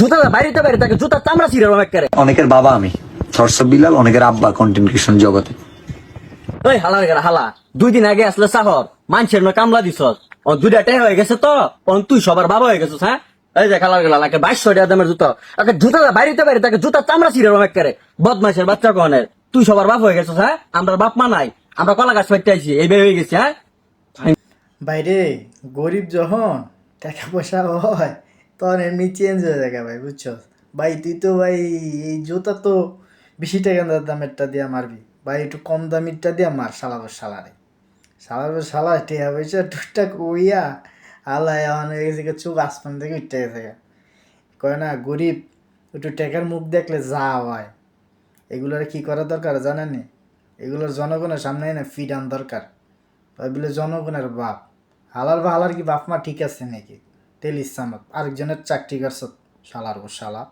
জুতা বাইরেতে বাইরে তাকে জুতা চামড়া ছিঁড়ে একেবারে। অনেকের বাবা আমি থরসব বিলাল, অনেকের আব্বা কন্টেন্ট ক্রিয়েশন জগতে। ওই হালার গেলা হালা, 2 দিন আগে আসলে শহর মানুষের না কামলা দিছ, ও 2টা হয়ে গেছে তো, তুই সবার বাবা হয়ে গেছিস। হ্যাঁ, এই যে খালার গেলা লাগে 2200 দামের জুতা, জুতা বাইরেতে বাইরে তাকে জুতা চামড়া ছিঁড়ে একেবারে। বদমাইশের বাচ্চা কনের, তুই সবার বাপ হয়ে গেছিস। হ্যাঁ, আমরা বাপ মা নাই, আমরা কলা গাছ পাইতে আইছি, এই হয়ে গেছি। হ্যাঁ বাইরে গরিব যখন টাকা পয়সা হয় তখন এমনি চেঞ্জ হয়ে যায় ভাই, বুঝছো ভাই? তুই তো ভাই এই জুতা তো বেশি টাকা দামেরটা দিয়া মারবি ভাই, একটু কম দামিরটা দিয়া মার শালারে শালা টেয়া পয়সা টুকটাক কইয়া আল্লাহ এখন হয়ে গেছে গিয়ে চোখ আসমান থেকে উঠতে গেছে গা। কয় না গরিব একটু টাকার মুখ দেখলে যা হয়। এগুলোর কি করা দরকার জানেন নি? এগুলোর জনগণের সামনে না ফিডান দরকার। ওই বলে জনগণের বাপ। হালার কি বাপ মা ঠিক আছে নাকি? তেল ইসামত আরেকজনের চাকরি করছ, শালার ও শালা।